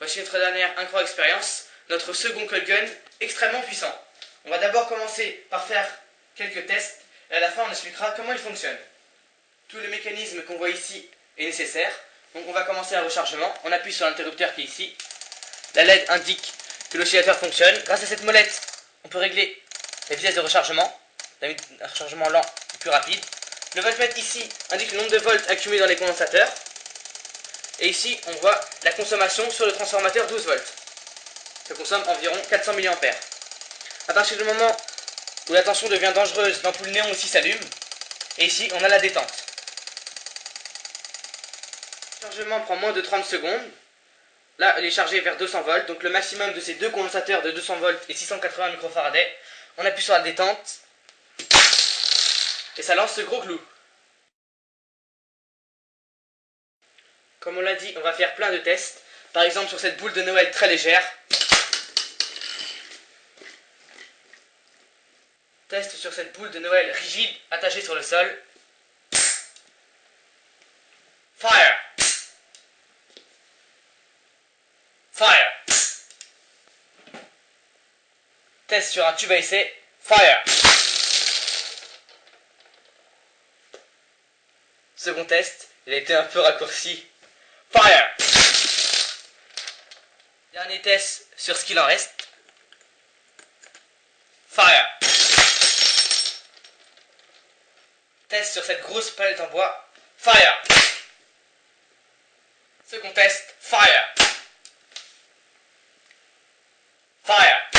Voici notre dernière incroyable expérience, notre second coil gun extrêmement puissant. On va d'abord commencer par faire quelques tests et à la fin on expliquera comment il fonctionne. Tout le mécanisme qu'on voit ici est nécessaire. Donc on va commencer un rechargement. On appuie sur l'interrupteur qui est ici. La LED indique que l'oscillateur fonctionne. Grâce à cette molette, on peut régler la vitesse de rechargement. Un rechargement lent et plus rapide. Le voltmètre ici indique le nombre de volts accumulés dans les condensateurs. Et ici, on voit la consommation sur le transformateur 12 volts. Ça consomme environ 400 mA. À partir du moment où la tension devient dangereuse, l'ampoule néon aussi s'allume. Et ici, on a la détente. Le chargement prend moins de 30 secondes. Là, elle est chargée vers 200 volts. Donc le maximum de ces deux condensateurs de 200 volts et 680 microfarads. On appuie sur la détente. Et ça lance ce gros clou. Comme on l'a dit, on va faire plein de tests. Par exemple sur cette boule de Noël très légère. Test sur cette boule de Noël rigide attachée sur le sol. Fire! Fire! Test sur un tube à essai. Fire! Second test, il a été un peu raccourci. Fire! Dernier test sur ce qu'il en reste. Fire! Test sur cette grosse palette en bois. Fire! Second test. Fire! Fire!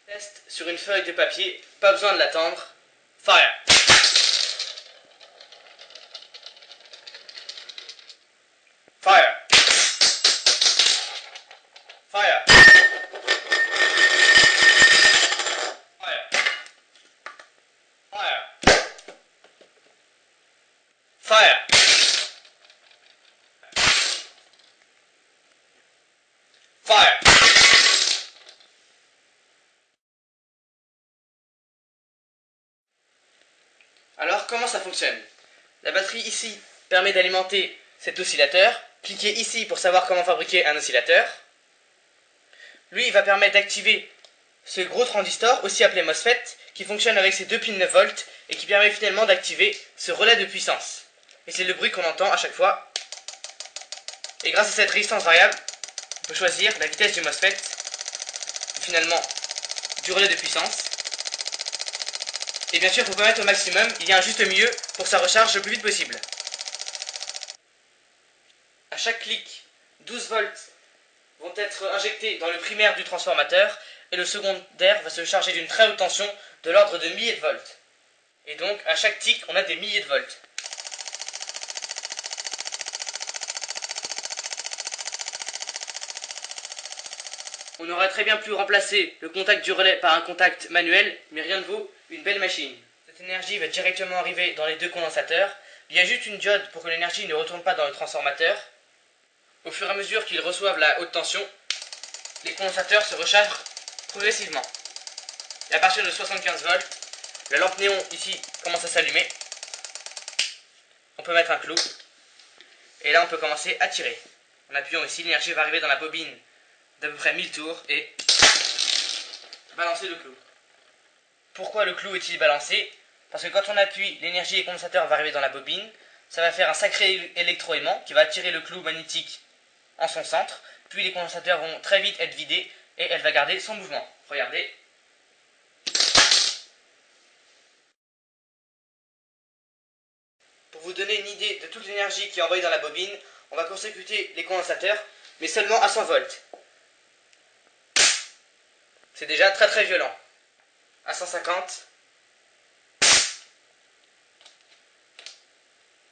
Test sur une feuille de papier. Pas besoin de l'attendre. Fire! Fire! Fire! Fire! Fire! Fire! Fire! Alors, comment ça fonctionne? La batterie ici permet d'alimenter cet oscillateur. Cliquez ici pour savoir comment fabriquer un oscillateur. Lui, il va permettre d'activer ce gros transistor, aussi appelé MOSFET, qui fonctionne avec ses deux pins 9 volts et qui permet finalement d'activer ce relais de puissance. Et c'est le bruit qu'on entend à chaque fois. Et grâce à cette résistance variable, on peut choisir la vitesse du MOSFET, finalement du relais de puissance. Et bien sûr, il faut pas mettre au maximum, il y a un juste milieu pour que ça recharge le plus vite possible. À chaque clic, 12 volts vont être injectés dans le primaire du transformateur et le secondaire va se charger d'une très haute tension de l'ordre de milliers de volts. Et donc, à chaque tic, on a des milliers de volts. On aurait très bien pu remplacer le contact du relais par un contact manuel, mais rien ne vaut une belle machine. Cette énergie va directement arriver dans les deux condensateurs. Il y a juste une diode pour que l'énergie ne retourne pas dans le transformateur. Au fur et à mesure qu'ils reçoivent la haute tension, les condensateurs se rechargent progressivement. Et à partir de 75 volts, la lampe néon ici commence à s'allumer. On peut mettre un clou. Et là on peut commencer à tirer. En appuyant ici, l'énergie va arriver dans la bobine d'à peu près 1000 tours et balancer le clou. Pourquoi le clou est-il balancé? Parce que quand on appuie, l'énergie des condensateurs va arriver dans la bobine. Ça va faire un sacré électroaimant qui va attirer le clou magnétique en son centre, puis les condensateurs vont très vite être vidés et elle va garder son mouvement. Regardez. Pour vous donner une idée de toute l'énergie qui est envoyée dans la bobine, on va court-circuiter les condensateurs, mais seulement à 100 volts. C'est déjà très très violent. À 150.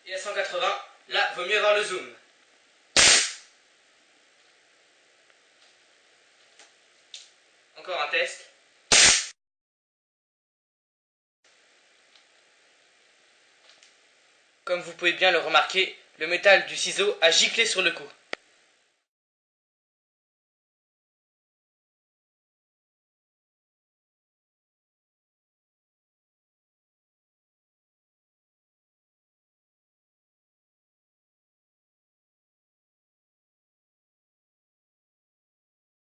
Et à 180, là, vaut mieux avoir le zoom. Encore un test. Comme vous pouvez bien le remarquer, le métal du ciseau a giclé sur le coup.